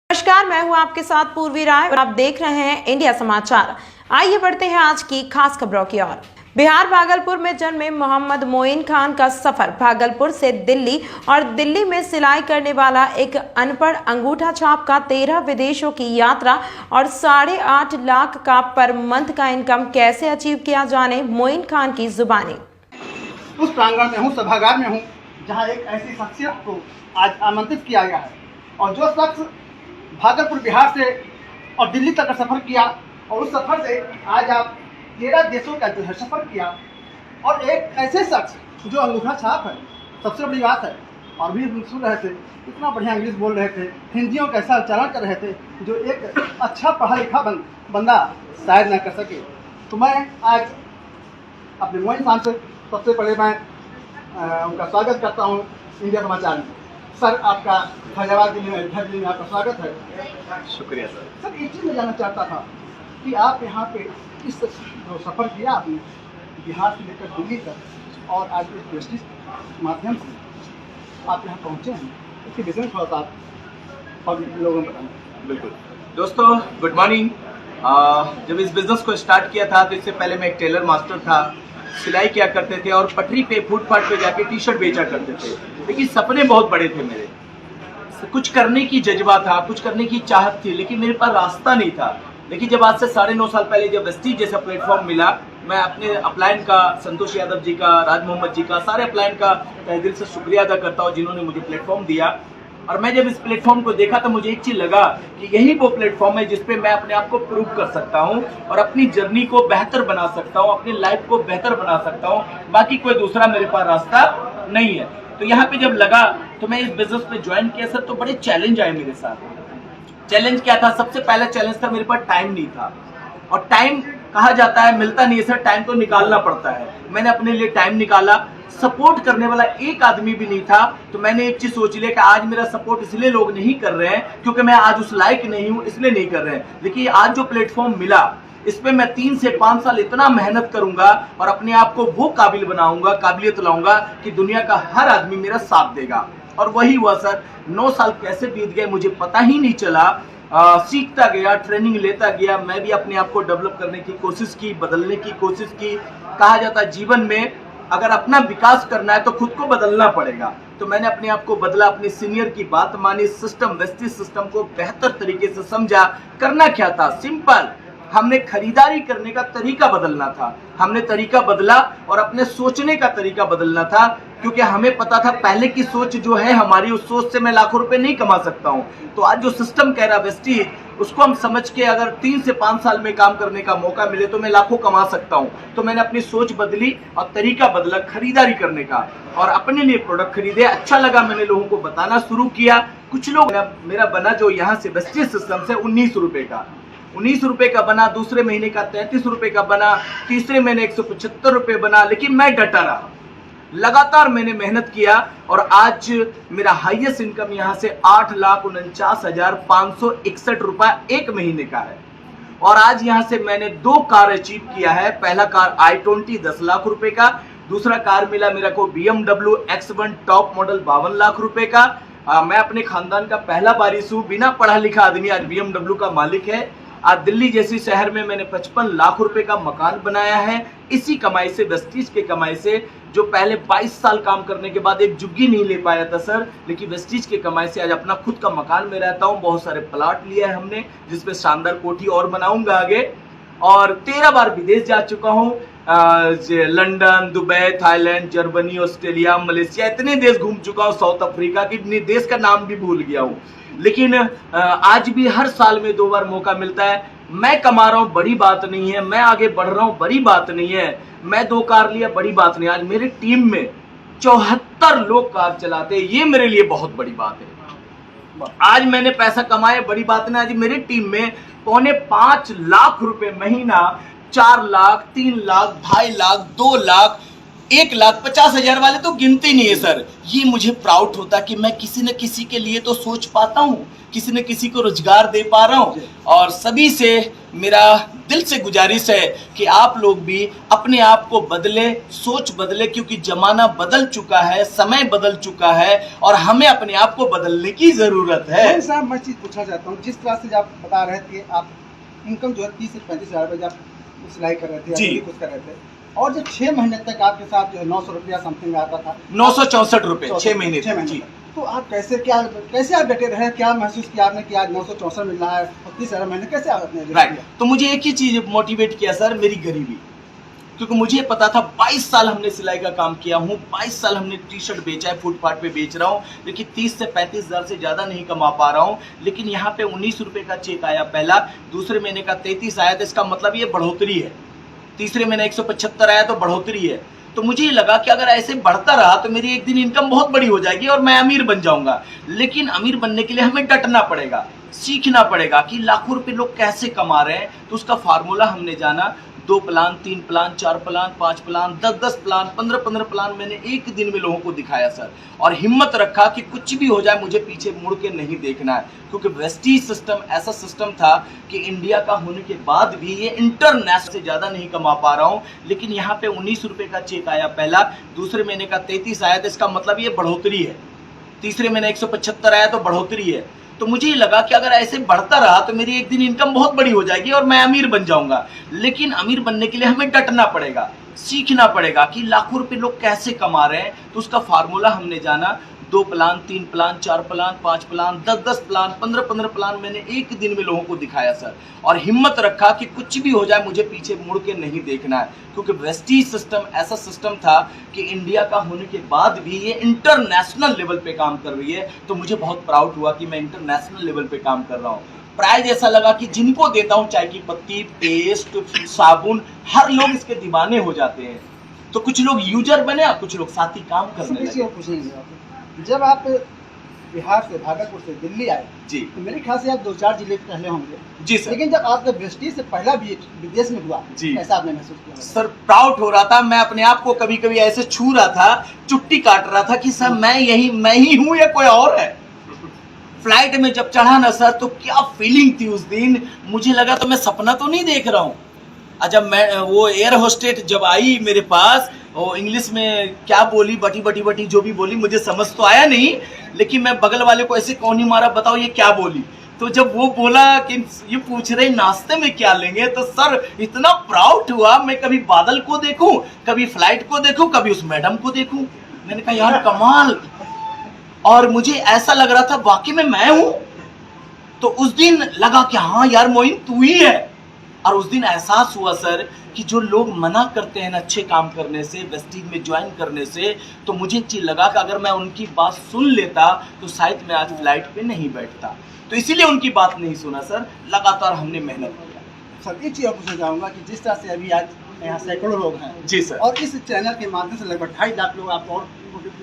नमस्कार, मैं हूं आपके साथ पूर्वी राय और आप देख रहे हैं इंडिया समाचार। आइए बढ़ते हैं आज की खास खबरों की ओर। बिहार भागलपुर में जन्मे मोहम्मद मोइन खान का सफर भागलपुर से दिल्ली और दिल्ली में सिलाई करने वाला एक अनपढ़ अंगूठा छाप का 13 विदेशों की यात्रा और 8.5 लाख का पर मंथ का इनकम कैसे अचीव किया, जाने मोइन खान की जुबानी। उस प्रांगण में हूँ, सभागार में हूँ, जहाँ एक ऐसी शख्सियत को आज आमंत्रित किया गया है और जो शख्स भागलपुर बिहार से और दिल्ली तक का सफ़र किया और उस सफ़र से आज आप 13 देशों का जो है सफ़र किया और एक ऐसे शख्स जो अंगूठा छाप है, सबसे बड़ी बात है। और भी सुन रहे थे, इतना बढ़िया इंग्लिश बोल रहे थे, हिंदियों का ऐसा उच्चारण कर रहे थे जो एक अच्छा पढ़ा लिखा बंदा शायद न कर सके। तो मैं आज अपने मोइन खान से सबसे पहले मैं उनका स्वागत करता हूँ इंडिया समाचार में। सर, आपका फैजाबाद जिले में आपका स्वागत है। शुक्रिया सर। सर, एक चीज़ मैं जानना चाहता था कि आप यहाँ पे इस जो सफ़र किया आपने बिहार से लेकर दिल्ली तक और आज इस प्रेस्टिज माध्यम से आप यहाँ पहुँचे हैं, इसके विषय में थोड़ा सा आप और लोगों को बताना। बिल्कुल दोस्तों, गुड मॉर्निंग। जब इस बिज़नेस को स्टार्ट किया था तो इससे पहले मैं एक टेलर मास्टर था, सिलाई किया करते थे और पटरी पे फुटपाथ पे जाके टी शर्ट बेचा करते थे। लेकिन सपने बहुत बड़े थे मेरे, कुछ करने की जज्बा था, कुछ करने की चाहत थी, लेकिन मेरे पास रास्ता नहीं था। लेकिन जब आज से 9.5 साल पहले जब वेस्टीज जैसा प्लेटफॉर्म मिला, मैं अपने अपलाइन का, संतोष यादव जी का, राज मोहम्मद जी का, सारे अपलाइन का तहे दिल से शुक्रिया अदा करता हूँ जिन्होंने मुझे प्लेटफॉर्म दिया। और मैं जब इस प्लेटफॉर्म को देखा तो मुझे एक चीज लगा कि यही वो प्लेटफॉर्म है जिसपे मैं अपने आप को प्रूव कर सकता हूँ और अपनी जर्नी को बेहतर बना सकता हूँ, अपनी लाइफ को बेहतर बना सकता हूँ। बाकी कोई दूसरा मेरे पास रास्ता नहीं है। तो यहाँ पे जब लगा तो मैं इस बिजनेस में ज्वाइन किया सर, तो बड़े चैलेंज आए मेरे साथ। चैलेंज क्या था? सबसे पहला चैलेंज था मेरे पास टाइम नहीं था। और टाइम कहा जाता है मिलता नहीं है सर, टाइम तो निकालना पड़ता है। मैंने अपने लिए टाइम निकाला। सपोर्ट करने वाला एक आदमी भी नहीं था। तो मैंने एक चीज सोच लिया कि आज मेरा सपोर्ट इसलिए लोग नहीं कर रहे हैं क्योंकि मैं आज उस लायक नहीं हूं, इसलिए नहीं कर रहे हैं। लेकिन आज जो प्लेटफॉर्म मिला, इस पे मैं 3 से 5 साल इतना मेहनत करूंगा और अपने आप को वो काबिल बनाऊंगा, काबिलियत लाऊंगा कि दुनिया का हर आदमी मेरा साथ देगा। और वही हुआ सर। 9 साल कैसे बीत गए मुझे पता ही नहीं चला। सीखता गया, ट्रेनिंग लेता गया। मैं भी अपने आप को डेवलप करने की कोशिश की, बदलने की कोशिश की। कहा जाता है जीवन में अगर अपना विकास करना है तो खुद को बदलना पड़ेगा। तो मैंने अपने आप को बदला, अपने सीनियर की बात मानी, सिस्टम, वेस्टीज सिस्टम को बेहतर तरीके से समझा। करना क्या था? सिंपल, हमने खरीदारी करने का तरीका बदलना था। हमने तरीका बदला और अपने सोचने का तरीका बदलना था, क्योंकि हमें पता था पहले की सोच जो है हमारी, उस सोच से मैं लाखों रुपए नहीं कमा सकता हूं। तो आज जो सिस्टम कह रहा वेस्टीज, उसको हम समझ के अगर 3 से 5 साल में काम करने का मौका मिले तो मैं लाखों कमा सकता हूं। तो मैंने अपनी सोच बदली और तरीका बदला खरीदारी करने का और अपने लिए प्रोडक्ट खरीदे। अच्छा लगा, मैंने लोगों को बताना शुरू किया। कुछ लोग मेरा बना जो यहाँ से वेस्टीज सिस्टम से 19 रुपए का, 19 रुपए का बना, दूसरे महीने का 33 रुपए का बना, तीसरे महीने 175 रुपए बना। लेकिन मैं डटा रहा, लगातार मैंने मेहनत किया और आज मेरा हाईएस्ट इनकम यहाँ से 8,49,561 रुपए एक महीने का है। और आज यहाँ से मैंने 2 कार अचीव किया है। पहला कार i20 10 लाख रुपए का, दूसरा कार मिला मेरे को BMW X1 top model 52 lakh रुपए का। मैं अपने खानदान का पहला वारिस हूँ, बिना पढ़ा लिखा आदमी आज BMW का मालिक है। आज दिल्ली जैसी शहर में मैंने 55 लाख रुपए का मकान बनाया है, इसी कमाई से, वेस्टीज के कमाई से, जो पहले 22 साल काम करने के बाद एक जुग्गी नहीं ले पाया था सर। लेकिन वेस्टीज के कमाई से आज अपना खुद का मकान में रहता हूँ। बहुत सारे प्लाट लिया है हमने, जिसपे शानदार कोठी और बनाऊंगा आगे। और 13 बार विदेश जा चुका हूँ, London, Dubai, Thailand, Germany, Australia, Malaysia, इतने देश घूम चुका हूँ, साउथ अफ्रीका की देश का नाम भी भूल गया हूँ। लेकिन आज भी हर साल में 2 बार मौका मिलता है। मैं कमा रहा हूँ, बड़ी बात नहीं है। मैं आगे बढ़ रहा हूँ, बड़ी बात नहीं है। मैं 2 कार लिया, बड़ी बात नहीं। आज मेरी टीम में 74 लोग कार चलाते हैं, ये मेरे लिए बहुत बड़ी बात है। आज मैंने पैसा कमाया, बड़ी बात नहीं। आज मेरी टीम में 4.5 लाख रुपए महीना, 4 लाख, 3 लाख, 2.5 लाख, 2 लाख 1,50,000 वाले तो गिनते ही नहीं है सर। ये मुझे प्राउड होता कि मैं किसी न किसी के लिए तो सोच पाता हूँ, किसी न किसी को रोजगार दे पा रहा हूँ। और सभी से मेरा दिल से गुजारिश है कि आप लोग भी अपने आप को बदले, सोच बदले, क्योंकि जमाना बदल चुका है, समय बदल चुका है और हमें अपने आप को बदलने की जरूरत है। मोइन साहब, मैं चीज़ पूछना चाहता हूँ, जिस तरह से आप बता रहे थे आप इनकम जो है 30 से 35 हज़ार रुपये आप सिलाई कर रहे थे, जी, कुछ कर रहे थे, और जो 6 महीने तक आपके साथ जो है 900 रुपया समथिंग आता था, 964 रुपये 6 महीने जी। तो आप कैसे आप डटे रहे, क्या महसूस किया आपने कि आज 964 मिल रहा है और 30,000 महीने कैसे आपने? राइट, तो मुझे एक ही चीज मोटिवेट किया सर, मेरी गरीबी। क्योंकि मुझे पता था 22 साल हमने सिलाई का काम किया हूँ, 22 साल हमने टी शर्ट बेचा है, फुटपाथ पे बेच रहा हूँ, लेकिन 30 से 35 हज़ार से ज़्यादा नहीं कमा पा रहा हूँ। लेकिन यहाँ पे 19 रुपये का चेक आया पहला, दूसरे महीने का 33 आया, तो इसका मतलब ये बढ़ोतरी है। तीसरे महीने 175 आया तो बढ़ोतरी है। तो मुझे ये लगा कि अगर ऐसे बढ़ता रहा तो मेरी एक दिन इनकम बहुत बड़ी हो जाएगी और मैं अमीर बन जाऊंगा। लेकिन अमीर बनने के लिए हमें डटना पड़ेगा, सीखना पड़ेगा कि लाखों रुपए लोग कैसे कमा रहे हैं। तो उसका फार्मूला हमने जाना, 2 plan, 3 plan, 4 plan, 5 plan, 10 plan, 15 plan मैंने एक दिन में लोगों को दिखाया सर। और हिम्मत रखा कि कुछ भी हो जाए मुझे पीछे मुड़ के नहीं देखना है, क्योंकि वेस्टीज सिस्टम ऐसा सिस्टम था कि इंडिया का होने के बाद भी ये इंटरनेशनल से ज़्यादा नहीं कमा पा रहा हूँ। लेकिन यहाँ पे 19 रुपये का चेक आया पहला, दूसरे महीने का 33 आया, तो इसका मतलब ये बढ़ोतरी है। तीसरे महीने 175 आया तो बढ़ोतरी है। तो मुझे ये लगा कि अगर ऐसे बढ़ता रहा तो मेरी एक दिन इनकम बहुत बड़ी हो जाएगी और मैं अमीर बन जाऊंगा। लेकिन अमीर बनने के लिए हमें डटना पड़ेगा, सीखना पड़ेगा कि लाखों रुपए लोग कैसे कमा रहे हैं। तो उसका फार्मूला हमने जाना, 2 plan, 3 plan, 4 plan, 5 plan, 10 plan, 15 plan मैंने एक दिन में लोगों को दिखाया सर। और हिम्मत रखा कि कुछ भी हो जाए मुझे पीछे मुड़ के नहीं देखना है, क्योंकि वेस्टीज सिस्टम ऐसा सिस्टम था कि इंडिया का होने के बाद भी ये इंटरनेशनल लेवल पे काम कर रही है। तो मुझे बहुत प्राउड हुआ कि मैं इंटरनेशनल लेवल पे काम कर रहा हूँ। प्राइज ऐसा लगा कि जिनको देता हूँ, चाय की पत्ती, पेस्ट, साबुन, हर लोग इसके दीवाने हो जाते हैं। तो कुछ लोग यूजर बने और कुछ लोग साथी काम करने लगे। जब आप बिहार से, भागलपुर से दिल्ली आए जी, तो मेरे ख्याल से आप 2-4 जिले पहले होंगे जी सर। लेकिन जब आपका वेस्टीज से पहला भी विदेश में हुआ जी, ऐसा आपने महसूस किया? सर प्राउड हो रहा था। मैं अपने आप को कभी कभी ऐसे छू रहा था, चुट्टी काट रहा था कि सर मैं ही हूँ या कोई और है। फ्लाइट में जब चढ़ा ना सर, तो क्या फीलिंग थी उस दिन, मुझे लगा तो मैं सपना तो नहीं देख रहा हूँ। जब मैं वो एयर होस्टेट जब आई मेरे पास, वो इंग्लिश में क्या बोली, बटी जो भी बोली, मुझे समझ तो आया नहीं, लेकिन मैं बगल वाले को ऐसे कौन ही मारा, बताओ ये क्या बोली। तो जब वो बोला कि ये पूछ रहे नाश्ते में क्या लेंगे, तो सर इतना प्राउड हुआ। मैं कभी बादल को देखूं, कभी फ्लाइट को देखूं, कभी उस मैडम को देखूं। मैंने कहा यार कमाल, और मुझे ऐसा लग रहा था वाकई में मैं हूं। तो उस दिन लगा कि हाँ यार मोइन तू ही है। और उस दिन एहसास हुआ सर कि जो लोग मना करते हैं ना अच्छे काम करने से, वेस्टीज में ज्वाइन करने से, तो मुझे एक चीज लगा कि अगर मैं उनकी बात सुन लेता तो शायद मैं आज फ्लाइट पे नहीं बैठता। तो इसीलिए उनकी बात नहीं सुना सर, लगातार हमने मेहनत किया। सर एक चीज़ और पूछना चाहूँगा कि जिस तरह से अभी आज यहाँ सैकड़ों लोग हैं जी सर, और इस चैनल के माध्यम से लगभग 2.5 लाख लोग आपको और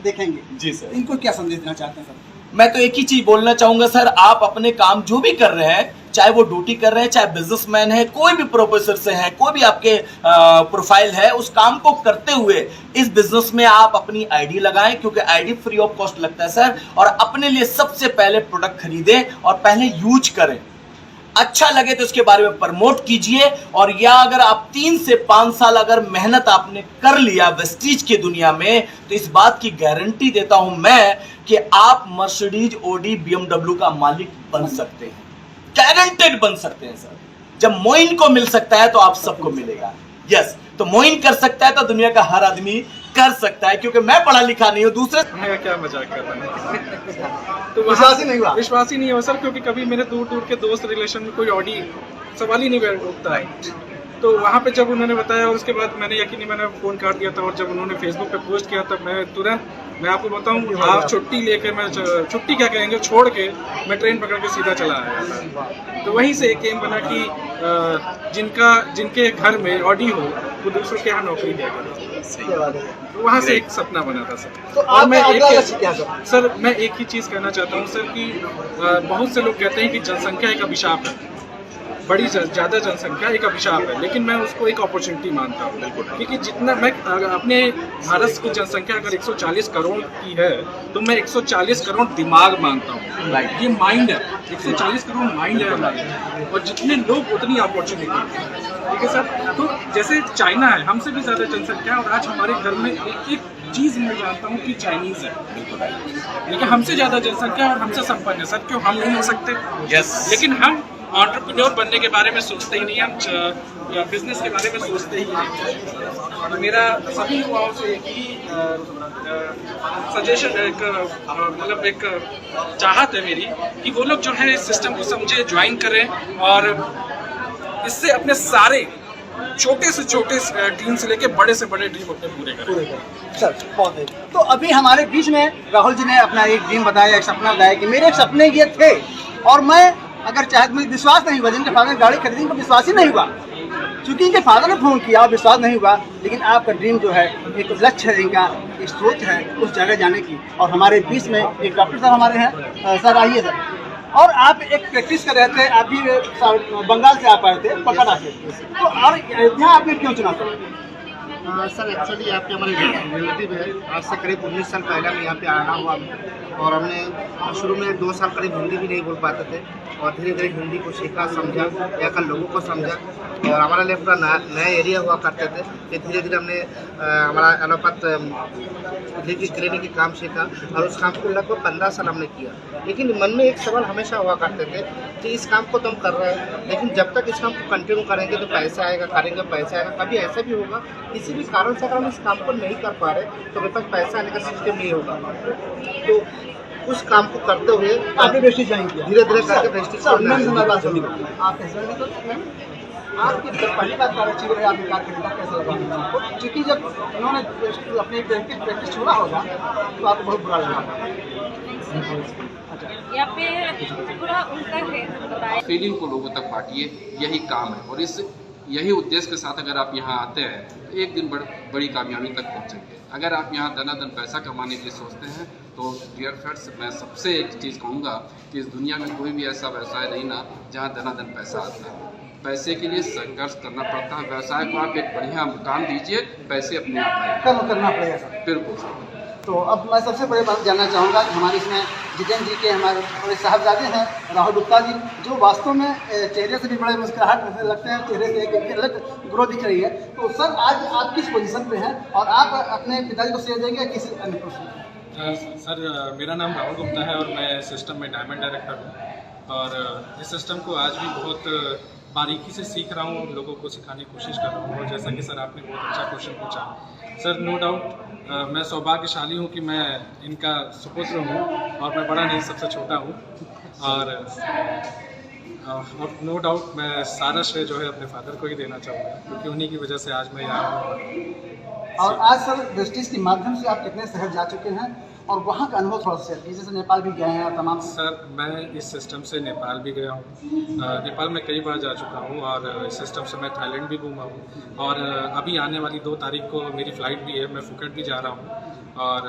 देखेंगे जी सर, इनको क्या संदेश देना चाहते हैं सर? मैं तो एक ही चीज बोलना चाहूंगा सर, आप अपने काम जो भी कर रहे हैं, चाहे वो ड्यूटी कर रहे हैं, चाहे बिजनेसमैन है, कोई भी प्रोफेसर से है, कोई भी आपके प्रोफाइल है, उस काम को करते हुए इस बिजनेस में आप अपनी आईडी लगाएं, क्योंकि आईडी फ्री ऑफ कॉस्ट लगता है सर। और अपने लिए सबसे पहले प्रोडक्ट खरीदें और पहले यूज करें। अच्छा लगे तो इसके बारे में प्रमोट कीजिए। और या अगर आप 3 से 5 साल अगर मेहनत आपने कर लिया वेस्टीज की दुनिया में, तो इस बात की गारंटी देता हूं मैं कि आप मर्सिडीज, ऑडी, बीएमडब्ल्यू का मालिक बन सकते हैं, गारंटेड बन सकते हैं सर। जब मोइन को मिल सकता है तो आप सबको मिलेगा। यस, तो मोइन कर सकता है तो दुनिया का हर आदमी कर सकता है, क्योंकि मैं पढ़ा लिखा नहीं हूँ। दूसरे मैं क्या मजाक कर रहा है तो विश्वास ही नहीं हुआ? विश्वास ही नहीं हुआ सर, क्योंकि कभी मेरे दूर के दोस्त रिलेशन में कोई ऑडी सवाल ही नहीं उठता है। तो वहाँ पे जब उन्होंने बताया और उसके बाद मैंने यकीन नहीं, मैंने फ़ोन काट दिया था। और जब उन्होंने फेसबुक पे पोस्ट किया तब मैं तुरंत, मैं आपको बताऊँ, हाफ छुट्टी लेके, मैं छुट्टी क्या कहेंगे, छोड़ के मैं ट्रेन पकड़ के सीधा चला आया था। तो वहीं से एक एम बना कि जिनके घर में ऑडी हो वो दूसरों के यहाँ नौकरी किया करें। तो वहाँ से एक सपना बना था सर। तो और मैं सर मैं एक ही चीज़ कहना चाहता हूँ सर कि बहुत से लोग कहते हैं कि जनसंख्या एक अभिशाप है। ज़्यादा जनसंख्या एक अभिशाप है, लेकिन मैं उसको एक अपॉर्चुनिटी मानता हूँ। क्योंकि जितना मैं अपने भारत की जनसंख्या अगर 140 करोड़ की है तो मैं 140 करोड़ दिमाग मानता हूँ। ये माइंड है, 140 करोड़ माइंड है हमारे, और जितने लोग उतनी अपॉर्चुनिटी। ठीक है सर। तो जैसे चाइना है, हमसे भी ज़्यादा जनसंख्या है, और आज हमारे घर में एक चीज़ मैं जानता हूँ कि चाइनीज़ है, लेकिन हमसे ज़्यादा जनसंख्या और हमसे संपन्न है सर। क्यों हम नहीं हो सकते? लेकिन हम एंटरप्रेन्योर बनने के बारे में सोचते ही नहीं, हम बिजनेस के बारे में सोचते ही नहीं। तो मेरा सभी युवाओं से एक ही सजेशन है, मतलब एक चाहत है मेरी कि वो लोग जो है इस सिस्टम को समझे, ज्वाइन करें, और इससे अपने सारे छोटे से छोटे ड्रीम से लेके बड़े से बड़े ड्रीम अपने पूरे करें। सर बहुत है। तो अभी हमारे बीच में राहुल जी ने अपना एक ड्रीम बताया, एक सपना बताया कि मेरे सपने ये थे, और मैं अगर चाहे, मुझे विश्वास नहीं हुआ, जिनके फादर गाड़ी खरीदेंगे तो विश्वास ही नहीं हुआ, क्योंकि इनके फादर ने फ़ोन किया और विश्वास नहीं हुआ। लेकिन आपका ड्रीम जो है, एक लक्ष्य है, इनका एक सोच है उस जगह जाने की। और हमारे बीच में एक डॉक्टर साहब हमारे हैं। सर आइए सर। और आप एक प्रैक्टिस कर रहे थे, आप भी बंगाल से आप आए थे, कोलकाता से, तो और अयोध्या आपने क्यों चुना सर? एक्चुअली यहाँ पे हमारे रिलेटिव है। आज से करीब 19 साल पहले हम यहाँ पे आना हुआ, और हमने शुरू में 2 साल करीब हिंदी भी नहीं बोल पाते थे, और धीरे धीरे हिंदी को सीखा, समझा, यहाँ का लोगों को समझा, और हमारा लिए पूरा नया एरिया हुआ करते थे। फिर धीरे धीरे हमने हमारा एलोपैथ क्लिनिक के काम सीखा, और उस काम को लगभग 15 साल हमने किया। लेकिन मन में एक सवाल हमेशा हुआ करते थे कि इस काम को तो हम कर रहे हैं, लेकिन जब तक इस काम को कंटिन्यू करेंगे तो पैसा आएगा, करेंगे पैसा आएगा। कभी ऐसा भी होगा किसी भी कारण से अगर हम इस काम को नहीं कर पा रहे तो मेरे पास पैसा आने का सिस्टम नहीं होगा। तो उस काम को करते हुए आपने प्रेस्टीज ज्वाइन किया, धीरे धीरे करके प्रेस्टीज आपकी पहली बात अच्छी रही, आपकी कारकिर्दी कैसा लगा आपको? क्योंकि जब उन्होंने अपनी प्रैक्टिस छोड़ा होगा तो आपको बहुत बुरा लगा। यहाँ पे पूरा उल्टा है, फीलिंग को लोगों तक बांटिए, यही काम है। और इस यही उद्देश्य के साथ अगर आप यहाँ आते हैं तो एक दिन बड़ी कामयाबी तक पहुँचेंगे। अगर आप यहाँ धनाधन पैसा कमाने के लिए सोचते हैं तो डियर फ्रेंड्स, मैं सबसे एक चीज़ कहूँगा कि इस दुनिया में कोई भी ऐसा व्यवसाय नहीं ना जहाँ धनाधन पैसा आता है। पैसे के लिए संघर्ष करना पड़ता है। व्यवसाय को आप एक बढ़िया काम दीजिए, पैसे अपने आप आएंगे। करना पड़ेगा सर। बिल्कुल सर। तो अब मैं सबसे बड़ी बात जानना चाहूँगा कि हमारे इसमें जितेंद्र जी के हमारे बड़े साहबजादे हैं राहुल गुप्ता जी, जो वास्तव में चेहरे से भी बड़े मुस्कुराहट लगते हैं, चेहरे से एक अलग ग्रोथ दिख रही है। तो सर आज आप किस पोजीशन पे हैं, और आप अपने पिताजी को शेयर देंगे किसी अन्य पोजीशन? सर मेरा नाम राहुल गुप्ता है, और मैं सिस्टम में डायमंड डायरेक्टर हूँ, और इस सिस्टम को आज भी बहुत बारीकी से सीख रहा हूँ, लोगों को सिखाने की कोशिश कर रहा हूँ। और जैसा कि सर आपने बहुत अच्छा क्वेश्चन पूछा सर, नो डाउट मैं सौभाग्यशाली हूँ कि मैं इनका सुपुत्र हूँ, और मैं बड़ा नहीं, सबसे छोटा हूँ। और नो डाउट मैं सारा श्रेय जो है अपने फादर को ही देना चाहूँगा, क्योंकि उन्हीं की वजह से आज मैं यहाँ हूँ। और आज सर वेस्टिज के माध्यम से आप कितने शहर जा चुके हैं, और वहाँ का अनुभव थोड़ा सा शेयर कीजिए। जैसे नेपाल भी गए हैं तमाम। सर मैं इस सिस्टम से नेपाल भी गया हूँ, नेपाल में कई बार जा चुका हूँ, और इस सिस्टम से मैं थाईलैंड भी घूमा हूँ, और अभी आने वाली 2 तारीख को मेरी फ़्लाइट भी है, मैं फुकेट भी जा रहा हूँ। और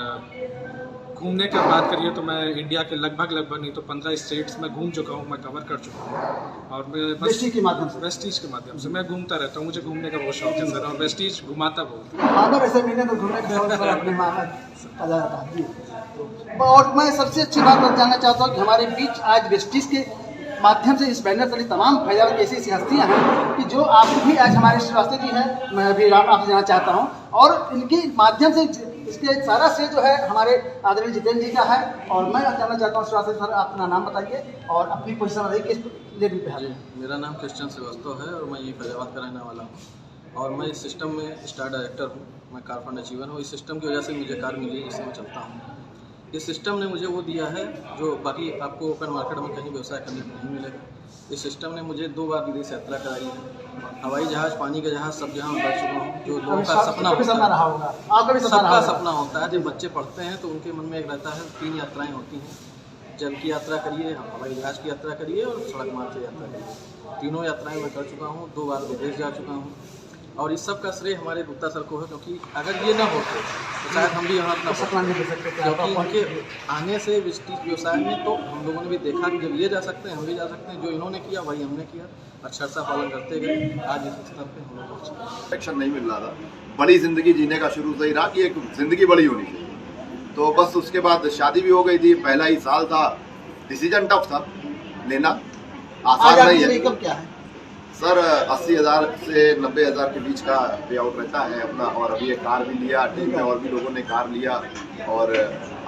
घूमने की बात करिए तो मैं इंडिया के लगभग नहीं तो 15 स्टेट्स में घूम चुका हूँ, मैं कवर कर चुका हूँ। और मैं वेस्टिज के माध्यम से मैं घूमता रहता हूँ, मुझे घूमने का बहुत शौक है सर, और वेस्टिज घुमाता बहुत। फादर ऐसे मिले तो घूमने का शौक अपने माँ का। और मैं सबसे अच्छी बात जानना चाहता हूँ कि हमारे बीच आज वेस्टिज के माध्यम से इस बैनर तले तमाम फैजाबाद की ऐसी हस्तियाँ हैं कि जो आप भी आज हमारे श्रीवास्तव जी हैं, मैं अभी राम आपसे जाना चाहता हूँ, और इनके माध्यम से इसके सारा श्रेय जो है हमारे आदरणीय जितेंद्र जी का है। और मैं जानना चाहता हूँ श्रीवास्तव सर, अपना नाम बताइए और अपनी पोजीशन बताइए, किस लेवल पे हाजिर हैं? मेरा नाम क्रिश्चियन श्रीवास्तव है, और मैं ये फैजाबाद का रहने वाला हूँ, और मैं इस सिस्टम में स्टार डायरेक्टर हूँ। मैं कार फंड अचीवर हूँ। इस सिस्टम की वजह से मुझे कार मिली, जिससे मैं चलता हूँ। इस सिस्टम ने मुझे वो दिया है जो बाकी आपको ओपन मार्केट में कहीं व्यवसाय करने को नहीं मिलेगा। इस सिस्टम ने मुझे 2 बार विदेश यात्रा कराई है, हवाई जहाज़, पानी का जहाज़, सब जहाँ बैठ चुका हूँ। जो लोगों का सपना होता है, सबका सपना होता है, जब बच्चे पढ़ते हैं तो उनके मन में एक रहता है 3 यात्राएँ होती हैं, जल की यात्रा करिए, हवाई जहाज़ की यात्रा करिए, और सड़क मार्ग से यात्रा करिए। तीनों यात्राएँ मैं कर चुका हूँ। 2 बार विदेश जा चुका हूँ, और इस सब का श्रेय हमारे गुप्ता सर को है, क्योंकि अगर ये ना होते तो शायद हम भी यहाँ अपना क्योंकि उनके आने से व्यवसाय में तो हम लोगों ने भी देखा कि जब ये जा सकते हैं हम भी जा सकते हैं। जो इन्होंने किया वही हमने किया, अक्षरशः पालन करते गए, आज इस स्तर पे हम लोग पहुंचे। एक्शन नहीं मिल रहा था, बड़ी जिंदगी जीने का शुरू से ही रहा कि एक जिंदगी बड़ी होनी चाहिए। तो बस उसके बाद शादी भी हो गई थी, पहला ही साल था, डिसीजन टफ था लेना, आसान नहीं है। इनकम क्या है सर 80,000 से 90,000 के बीच का पे आउट रहता है अपना। और अभी एक कार भी लिया, टीम में और भी लोगों ने कार लिया और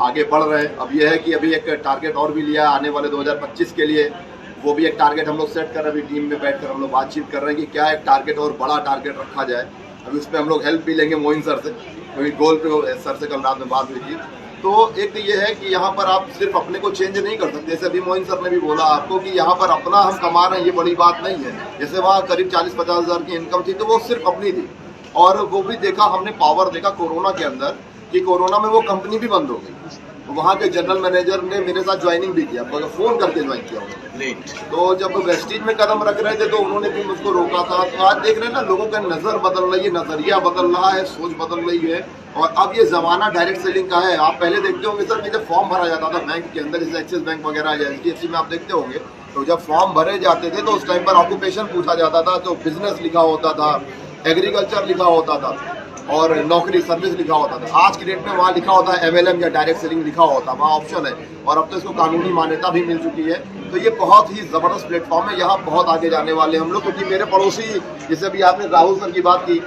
आगे बढ़ रहे हैं। अब यह है कि अभी एक टारगेट और भी लिया आने वाले 2025 के लिए, वो भी एक टारगेट हम लोग सेट कर रहे हैं। अभी टीम में बैठकर हम लोग बातचीत कर रहे हैं कि क्या एक टारगेट और बड़ा टारगेट रखा जाए। अभी उस पर हम लोग हेल्प भी लेंगे मोइन सर से, क्योंकि गोल पे सर से कल रात में बात हुई थी। तो एक तो ये है कि यहाँ पर आप सिर्फ अपने को चेंज नहीं कर सकते, जैसे अभी मोइन सर ने भी बोला आपको कि यहाँ पर अपना हम कमा रहे हैं ये बड़ी बात नहीं है। जैसे वहाँ करीब 40-50 हज़ार की इनकम थी तो वो सिर्फ अपनी थी, और वो भी देखा हमने पावर देखा कोरोना के अंदर कि कोरोना में वो कंपनी भी बंद हो गई। वहाँ के जनरल मैनेजर ने मेरे साथ ज्वाइनिंग भी किया, मगर फ़ोन करके ज्वाइन किया उन्होंने। तो जब वेस्टीज में कदम रख रहे थे तो उन्होंने भी मुझको रोका था। तो आज देख रहे हैं ना, लोगों का नज़र बदल रही है, नज़रिया बदल रहा है, सोच बदल रही है। और अब ये ज़माना डायरेक्ट सेलिंग का है। आप पहले देखते होंगे सर कि जब फॉर्म भरा जाता था बैंक के अंदर, जैसे एक्सिस बैंक वगैरह या HDFC में आप देखते होंगे, तो जब फॉर्म भरे जाते थे तो उस टाइम पर ऑक्यूपेशन पूछा जाता था, तो बिजनेस लिखा होता था, एग्रीकल्चर लिखा होता था और नौकरी सर्विस लिखा होता था। आज की डेट में वहाँ लिखा होता है MLM या डायरेक्ट सेलिंग लिखा होता है, वहाँ ऑप्शन है। और अब तो इसको कानूनी मान्यता भी मिल चुकी है। तो ये बहुत ही ज़बरदस्त प्लेटफॉर्म है, यहाँ बहुत आगे जाने वाले हम लोग। क्योंकि मेरे पड़ोसी, जैसे अभी आपने राहुल सर की बात की,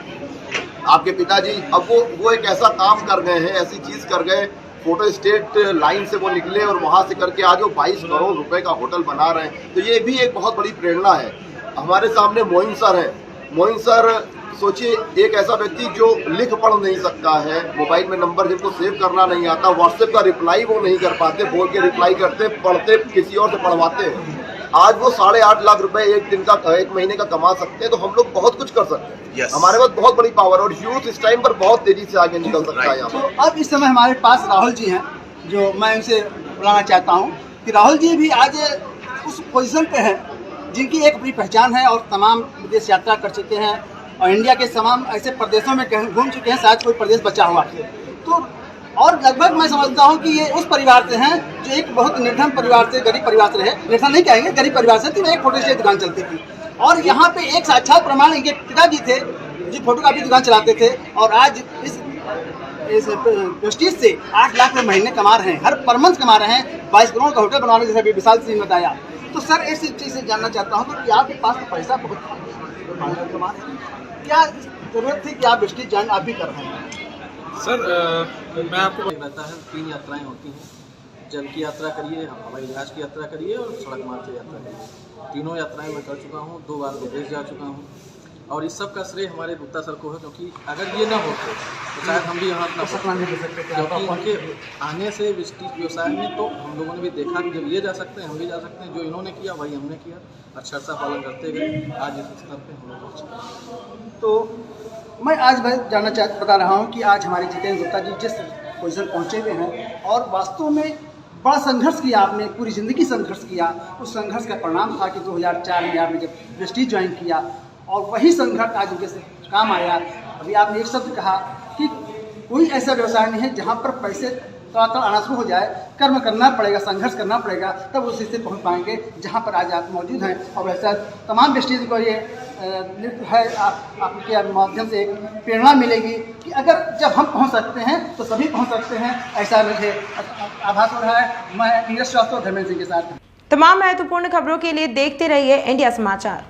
आपके पिताजी, अब वो एक ऐसा काम कर गए हैं, ऐसी चीज़ कर गए, फोटो स्टेट लाइन से वो निकले और वहाँ से करके आज वो 22 करोड़ रुपए का होटल बना रहे हैं। तो ये भी एक बहुत बड़ी प्रेरणा है। हमारे सामने मोइन सर हैं। मोइन सर, सोचिए, एक ऐसा व्यक्ति जो लिख पढ़ नहीं सकता है, मोबाइल में नंबर जिनको सेव करना नहीं आता, व्हाट्सएप का रिप्लाई वो नहीं कर पाते, बोल के रिप्लाई करते, पढ़ते किसी और से पढ़वाते हैं। आज वो 8.5 लाख रुपए एक दिन का, एक महीने का कमा सकते हैं। तो हम लोग बहुत कुछ कर सकते हैं। हमारे पास बहुत बड़ी पावर, और यूथ इस टाइम पर बहुत तेजी से आगे निकल सकता है। यहाँ तो अब इस समय हमारे पास राहुल जी हैं, जो मैं इनसे बुलाना चाहता हूँ कि राहुल जी भी आज उस पोजीशन पे हैं जिनकी एक बड़ी पहचान है, और तमाम विदेश यात्रा कर चुके हैं और इंडिया के तमाम ऐसे प्रदेशों में घूम चुके हैं, शायद कोई प्रदेश बचा हुआ है। तो और लगभग मैं समझता हूँ कि ये उस परिवार से हैं जो एक बहुत निर्धन परिवार से, गरीब परिवार से रहे, निर्धन नहीं कहेंगे, गरीब परिवार से। तो एक फोटो स्टेट दुकान चलती थी, और यहाँ पे एक साक्षात प्रमाण इनके पिताजी थे जो फोटोकॉपी दुकान चलाते थे, और आज इस प्रेस्टीज से 8 लाख रुपये महीने कमा रहे हैं, हर पर मंथ कमा रहे हैं, 22 करोड़ का होटल बनवाने, जैसे अभी विशाल सिंह ने बताया। तो सर इस चीज़ से जानना चाहता हूँ कि आपके पास तो पैसा बहुत कमा रहे हैं, क्या जरूरत थी कि आप प्रेस्टीज ज्वाइन आप भी कर रहे हैं? सर मैं आपको रहता है 3 यात्राएं होती हैं, जल की यात्रा करिए, हवाई जहाज की यात्रा करिए और सड़क मार्ग से यात्रा करिए। तीनों यात्राएं मैं कर चुका हूँ, 2 बार विदेश जा चुका हूँ, और इस सब का श्रेय हमारे गुप्ता सर को है। क्योंकि अगर ये ना होते तो शायद हम भी यहाँ अपना क्योंकि उनके आने से व्यवसाय में तो हम लोगों ने भी देखा कि जब ये जा सकते हैं हम भी जा सकते हैं। जो इन्होंने किया वही हमने किया, अक्षरशः पालन करते गए, आज इस स्तर पे हम लोग पहुँचे। तो मैं आज बता रहा हूँ कि आज हमारे जितेंद्र गुप्ता जी जिस पोजीशन पहुँचे हुए हैं, और वास्तव में बड़ा संघर्ष किया आपने, पूरी ज़िंदगी संघर्ष किया। उस संघर्ष का परिणाम था कि 2004 में आपने जब प्रेस्टीज ज्वाइन किया, और वही संघर्ष आज उनके काम आया। अभी आपने एक शब्द कहा कि कोई ऐसा व्यवसाय नहीं है जहाँ पर पैसे तो आना शुरू हो जाए, कर्म करना पड़ेगा, संघर्ष करना पड़ेगा, तब उस स्थिति पहुँच पाएंगे जहाँ पर आज आप मौजूद हैं। और ऐसा तमाम प्रेस्टीज को ये नृत्य है, आपके माध्यम से एक प्रेरणा मिलेगी कि अगर जब हम पहुँच सकते हैं तो सभी पहुँच सकते हैं, ऐसा मुझे आभास हो रहा है। मैं नीरज श्रीवास्तव, धर्मेंद्र सिंह के साथ। तमाम महत्वपूर्ण खबरों के लिए देखते रहिए इंडिया समाचार।